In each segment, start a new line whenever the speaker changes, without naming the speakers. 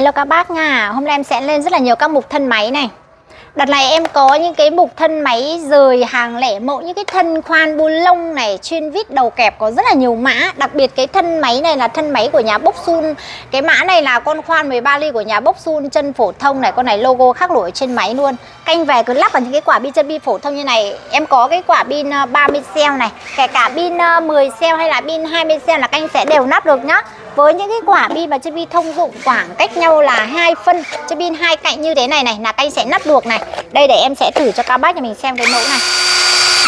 Hello các bác nha. Hôm nay em sẽ lên rất là nhiều các mục thân máy này. Đợt này em có những cái mục thân máy rời hàng lẻ mẫu, những cái thân khoan bu lông này, chuyên vít đầu kẹp có rất là nhiều mã. Đặc biệt cái thân máy này là thân máy của nhà Boxsun. Cái mã này là con khoan 13 ly của nhà Boxsun, chân phổ thông này, con này logo khắc nổi trên máy luôn. Canh về cứ lắp vào những cái quả pin chân pin phổ thông như này. Em có cái quả pin 30 cell này, kể cả pin 10 cell hay là pin 20 cell là canh sẽ đều nắp được nhá. Với những cái quả pin và chân pin thông dụng khoảng cách nhau là 2 phân, chân pin 2 cạnh như thế này này là canh sẽ nắp được này. Đây để em sẽ thử cho các bác nhà mình xem cái mẫu này.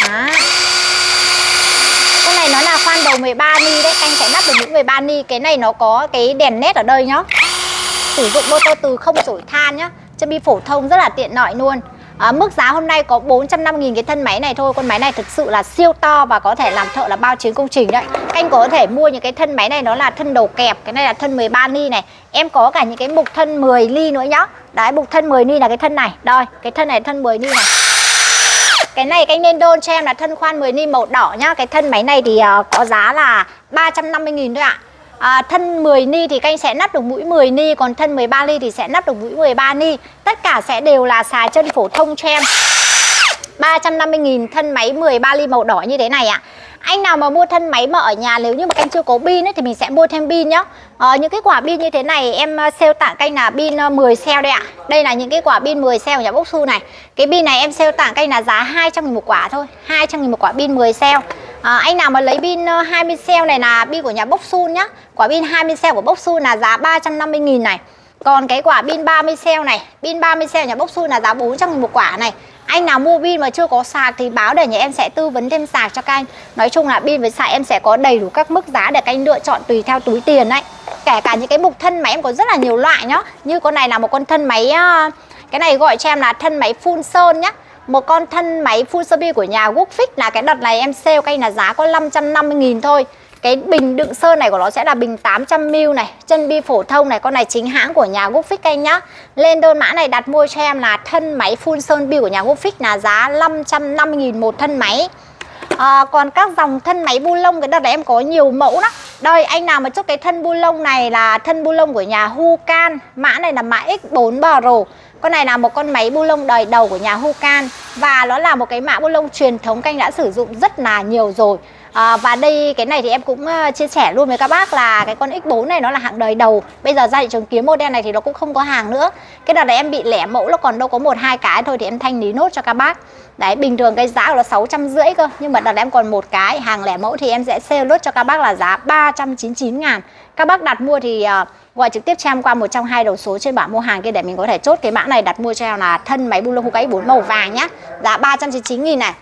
Đó. Con này nó là khoan đầu 13 ni đấy, canh sẽ nắp được những 13 ni. Cái này nó có cái đèn nét ở đây nhá. Sử dụng motor từ không chổi than nhá. Chân pin phổ thông rất là tiện lợi luôn. Mức giá hôm nay có 450.000 cái thân máy này thôi. Con máy này thực sự là siêu to và có thể làm thợ là bao chiến công trình đấy. Anh có thể mua những cái thân máy này, nó là thân đầu kẹp. Cái này là thân 13 ly này. Em có cả những cái mục thân 10 ly nữa nhá. Đấy, mục thân 10 ly là cái thân này. Đây, cái thân này thân 10 ly này. Cái này anh nên đôn cho em là thân khoan 10 ly màu đỏ nhá. Cái thân máy này thì có giá là 350.000 thôi ạ. Thân 10 ni thì canh sẽ nắp được mũi 10 ni, còn thân 13 ly thì sẽ nắp được mũi 13 ni. Tất cả sẽ đều là xài chân phổ thông cho em. 350.000 thân máy 13 ly màu đỏ như thế này ạ. Anh nào mà mua thân máy mà ở nhà nếu như mà canh chưa có pin ấy, thì mình sẽ mua thêm pin nhá. Những cái quả pin như thế này em sale tặng canh là pin 10 cell đây ạ. Đây là những cái quả pin 10 cell của nhà Boxsun này. Cái pin này em sale tặng canh là giá 200.000 một quả thôi, 200.000 một quả pin 10 cell. Anh nào mà lấy pin 20 cell này là pin của nhà Boxsun nhá. Quả pin 20 cell của Boxsun là giá 350.000 này. Còn cái quả pin 30 cell này, pin 30 cell nhà Boxsun là giá 400.000 một quả này. Anh nào mua pin mà chưa có sạc thì báo để nhà em sẽ tư vấn thêm sạc cho các anh. Nói chung là pin với sạc em sẽ có đầy đủ các mức giá để các anh lựa chọn tùy theo túi tiền đấy. Kể cả những cái mục thân máy em có rất là nhiều loại nhá. Như con này là một con thân máy, cái này gọi cho em là thân máy full sơn nhá. Một con thân máy full sơn của nhà Woodfix là cái đợt này em sale canh là giá có 550.000 thôi. Cái bình đựng sơn này của nó sẽ là bình 800ml này, chân bi phổ thông này, con này chính hãng của nhà Woodfix anh nhá. Lên đơn mã này đặt mua cho em là thân máy full sơn bi của nhà Woodfix là giá 550.000 một thân máy. Còn các dòng thân máy bu lông cái đợt này em có nhiều mẫu lắm. Đây, anh nào mà chốt cái thân bu lông này là thân bu lông của nhà Hucan, mã này là mã X4 Pro. Con này là một con máy bu lông đời đầu của nhà Hucan và nó là một cái mã bu lông truyền thống canh đã sử dụng rất là nhiều rồi. Và đây cái này thì em cũng chia sẻ luôn với các bác là cái con X4 này nó là hạng đời đầu. Bây giờ ra thị trường kiếm model này thì nó cũng không có hàng nữa. Cái đợt này em bị lẻ mẫu nó còn đâu có 1-2 cái thôi thì em thanh lý nốt cho các bác. Đấy, bình thường cái giá của nó 650 cơ, nhưng mà đợt này em còn một cái hàng lẻ mẫu thì em sẽ sale nốt cho các bác là giá 399.000. Các bác đặt mua thì gọi trực tiếp cho em qua một trong hai đầu số trên bảng mua hàng kia để mình có thể chốt cái mã này đặt mua cho em là thân máy bu lông Hucan X4 màu vàng nhá. Giá 399.000 này.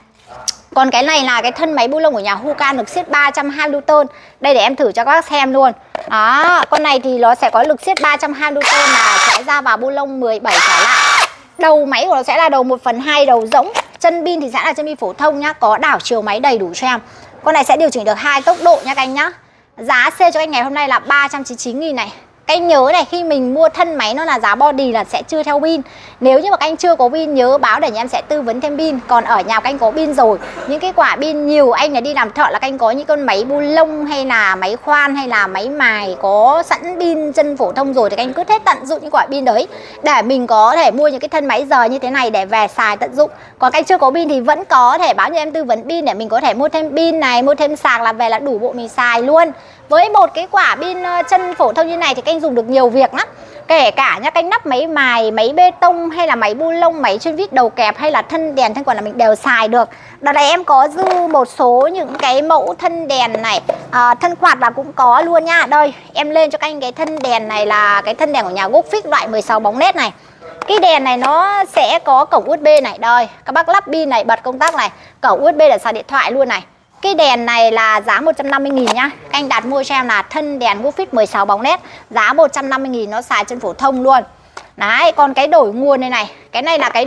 Còn cái này là cái thân máy bu lông của nhà Hucan lực siết 320 Newton. Đây để em thử cho các bác xem luôn. Đó, con này thì nó sẽ có lực siết 320 Newton là sẽ ra vào bu lông 17 trở lại. Đầu máy của nó sẽ là đầu 1/2 đầu rỗng. Chân pin thì sẽ là chân pin phổ thông nhá, có đảo chiều máy đầy đủ cho em. Con này sẽ điều chỉnh được 2 tốc độ nha các anh nhá. Giá sale cho anh ngày hôm nay là 399.000 này. Các anh nhớ này, khi mình mua thân máy nó là giá body là sẽ chưa theo pin. Nếu như mà các anh chưa có pin nhớ báo để nhà em sẽ tư vấn thêm pin. Còn ở nhà các anh có pin rồi, những cái quả pin nhiều anh là đi làm thợ là các anh có những con máy bu lông hay là máy khoan hay là máy mài có sẵn pin chân phổ thông rồi thì các anh cứ hết tận dụng những quả pin đấy để mình có thể mua những cái thân máy giờ như thế này để về xài tận dụng. Còn các anh chưa có pin thì vẫn có thể báo nhà em tư vấn pin để mình có thể mua thêm pin này, mua thêm sạc là về là đủ bộ mình xài luôn. Với một cái quả pin chân phổ thông như này thì các anh dùng được nhiều việc lắm. Kể cả nhá, canh nắp máy mài, máy bê tông hay là máy bu lông, máy chuyên vít đầu kẹp hay là thân đèn, thân quạt là mình đều xài được. Đợt này em có dư một số những cái mẫu thân đèn này, thân quạt là cũng có luôn nha. Đây, em lên cho các anh cái thân đèn này là cái thân đèn của nhà Woodfix loại 16 bóng led này. Cái đèn này nó sẽ có cổng USB này, đây, các bác lắp pin này, bật công tắc này, cổng USB để sạc điện thoại luôn này. Cái đèn này là giá 150.000 nhá. Các anh đặt mua cho em là thân đèn Woodfix 16 bóng led, giá 150.000, nó xài chân phổ thông luôn. Đấy, còn cái đổi nguồn này này, cái này là cái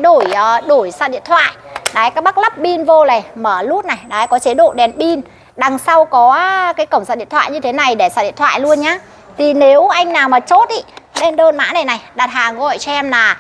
đổi sạc điện thoại. Đấy, các bác lắp pin vô này, mở nút này, đấy có chế độ đèn pin. Đằng sau có cái cổng sạc điện thoại như thế này để sạc điện thoại luôn nhá. Thì nếu anh nào mà chốt ý, lên đơn mã này này, đặt hàng gọi cho em là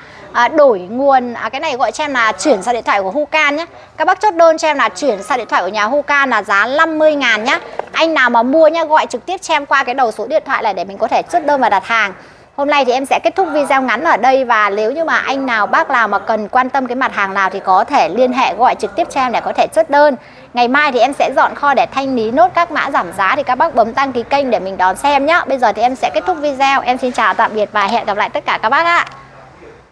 đổi nguồn, cái này gọi cho em là chuyển sạc điện thoại của Hucan nhé. Các bác chốt đơn cho em là chuyển sạc điện thoại của nhà Hucan là giá 50.000 nhá. Anh nào mà mua nhá, gọi trực tiếp cho em qua cái đầu số điện thoại này để mình có thể chốt đơn và đặt hàng. Hôm nay thì em sẽ kết thúc video ngắn ở đây, và nếu như mà anh nào bác nào mà cần quan tâm cái mặt hàng nào thì có thể liên hệ gọi trực tiếp cho em để có thể chốt đơn. Ngày mai thì em sẽ dọn kho để thanh lý nốt các mã giảm giá, thì các bác bấm đăng ký kênh để mình đón xem nhá. Bây giờ thì em sẽ kết thúc video. Em xin chào tạm biệt và hẹn gặp lại tất cả các bác ạ.